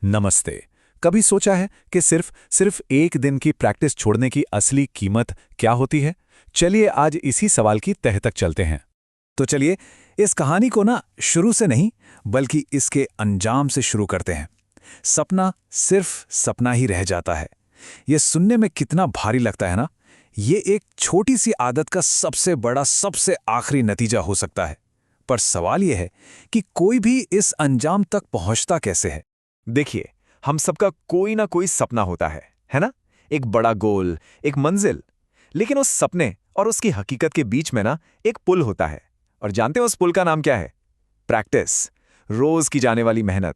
नमस्ते। कभी सोचा है कि सिर्फ सिर्फ एक दिन की प्रैक्टिस छोड़ने की असली कीमत क्या होती है? चलिए आज इसी सवाल की तह तक चलते हैं। तो चलिए इस कहानी को ना शुरू से नहीं बल्कि इसके अंजाम से शुरू करते हैं। सपना सिर्फ सपना ही रह जाता है। यह सुनने में कितना भारी लगता है ना। ये एक छोटी सी आदत का सबसे बड़ा सबसे आखिरी नतीजा हो सकता है। पर सवाल यह है कि कोई भी इस अंजाम तक पहुंचता कैसे है? देखिए, हम सबका कोई ना कोई सपना होता है ना? एक बड़ा गोल, एक मंजिल। लेकिन उस सपने और उसकी हकीकत के बीच में ना एक पुल होता है। और जानते हैं उस पुल का नाम क्या है? प्रैक्टिस, रोज की जाने वाली मेहनत।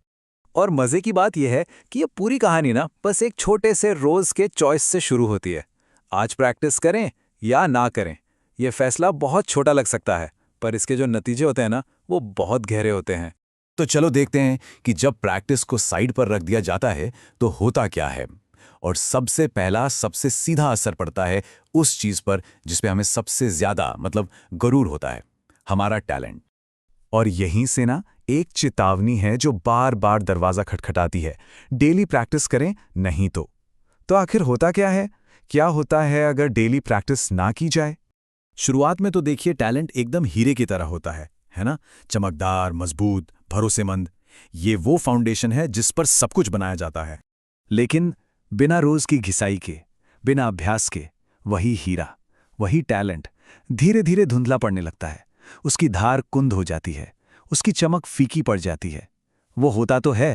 और मजे की बात यह है कि ये पूरी कहानी ना बस एक छोटे से रोज के चॉइस से शुरू होती है। आज प्रैक्टिस करें या ना करें, यह फैसला बहुत छोटा लग सकता है, पर इसके जो नतीजे होते हैं ना वो बहुत गहरे होते हैं। तो चलो देखते हैं कि जब प्रैक्टिस को साइड पर रख दिया जाता है तो होता क्या है। और सबसे पहला सबसे सीधा असर पड़ता है उस चीज पर जिस पे हमें सबसे ज्यादा गरूर होता है, हमारा टैलेंट। और यहीं से ना एक चेतावनी है जो बार बार दरवाजा खटखटाती है। डेली प्रैक्टिस करें नहीं तो आखिर होता क्या है? क्या होता है अगर डेली प्रैक्टिस ना की जाए? शुरुआत में तो देखिए टैलेंट एकदम हीरे की तरह होता है ना? चमकदार, मजबूत, भरोसेमंद। ये वो फाउंडेशन है जिस पर सब कुछ बनाया जाता है। लेकिन बिना रोज की घिसाई के, बिना अभ्यास के, वही हीरा, वही टैलेंट धीरे धीरे धुंधला पड़ने लगता है। उसकी धार कुंद हो जाती है, उसकी चमक फीकी पड़ जाती है। वो होता तो है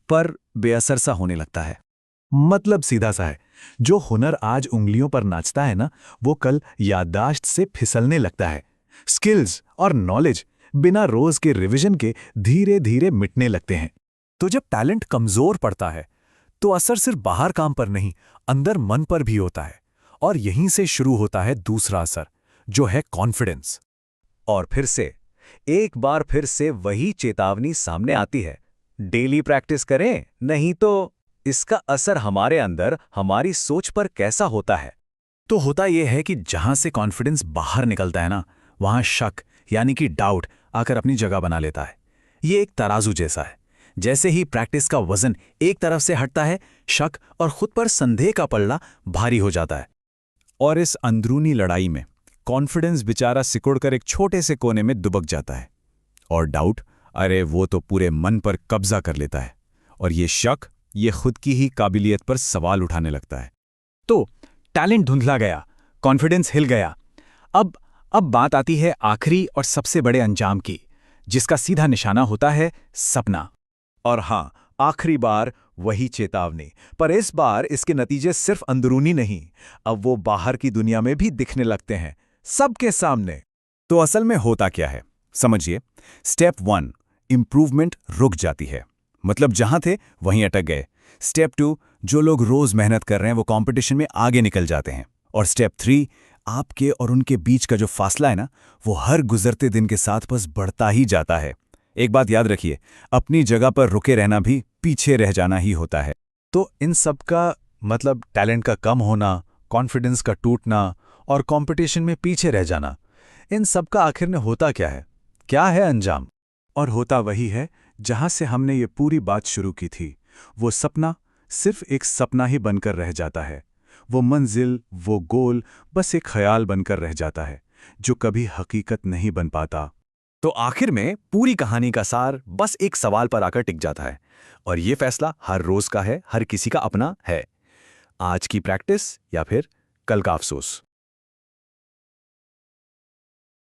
पर बेअसर सा होने लगता है। मतलब सीधा सा है, जो हुनर आज उंगलियों पर नाचता है ना, वो कल याददाश्त से फिसलने लगता है। स्किल्स और नॉलेज बिना रोज के रिवीजन के धीरे धीरे मिटने लगते हैं। तो जब टैलेंट कमजोर पड़ता है तो असर सिर्फ बाहर काम पर नहीं, अंदर मन पर भी होता है। और यहीं से शुरू होता है दूसरा असर, जो है कॉन्फिडेंस। और फिर से, एक बार फिर से वही चेतावनी सामने आती है। डेली प्रैक्टिस करें नहीं तो इसका असर हमारे अंदर, हमारी सोच पर कैसा होता है? तो होता यह है कि जहां से कॉन्फिडेंस बाहर निकलता है ना, वहां शक यानी कि डाउट आकर अपनी जगह बना लेता है। ये एक तराजू जैसा है। जैसे ही प्रैक्टिस का वजन एक तरफ से हटता है, शक और खुद पर संदेह का पल्ला भारी हो जाता है। और इस अंदरूनी लड़ाई में कॉन्फिडेंस बेचारा सिकुड़कर एक छोटे से कोने में दुबक जाता है। और डाउट, अरे वो तो पूरे मन पर कब्जा कर लेता है। और ये शक, ये खुद की ही काबिलियत पर सवाल उठाने लगता है। तो टैलेंट धुंधला गया, कॉन्फिडेंस हिल गया। अब बात आती है आखिरी और सबसे बड़े अंजाम की, जिसका सीधा निशाना होता है सपना। और हां, आखिरी बार वही चेतावनी, पर इस बार इसके नतीजे सिर्फ अंदरूनी नहीं, अब वो बाहर की दुनिया में भी दिखने लगते हैं, सबके सामने। तो असल में होता क्या है समझिए। स्टेप 1, इंप्रूवमेंट रुक जाती है, मतलब जहां थे वहीं अटक गए। स्टेप 2, जो लोग रोज मेहनत कर रहे हैं वो कंपटीशन में आगे निकल जाते हैं। और स्टेप 3, आपके और उनके बीच का जो फासला है ना, वो हर गुजरते दिन के साथ बस बढ़ता ही जाता है। एक बात याद रखिए, अपनी जगह पर रुके रहना भी पीछे रह जाना ही होता है। तो इन सब का टैलेंट का कम होना, कॉन्फिडेंस का टूटना और कंपटीशन में पीछे रह जाना, इन सब का आखिर में होता क्या है? क्या है अंजाम? और होता वही है जहां से हमने ये पूरी बात शुरू की थी। वो सपना सिर्फ एक सपना ही बनकर रह जाता है। वो मंजिल, वो गोल बस एक ख्याल बनकर रह जाता है, जो कभी हकीकत नहीं बन पाता। तो आखिर में पूरी कहानी का सार बस एक सवाल पर आकर टिक जाता है। और ये फैसला हर रोज का है, हर किसी का अपना है। आज की प्रैक्टिस या फिर कल का अफसोस।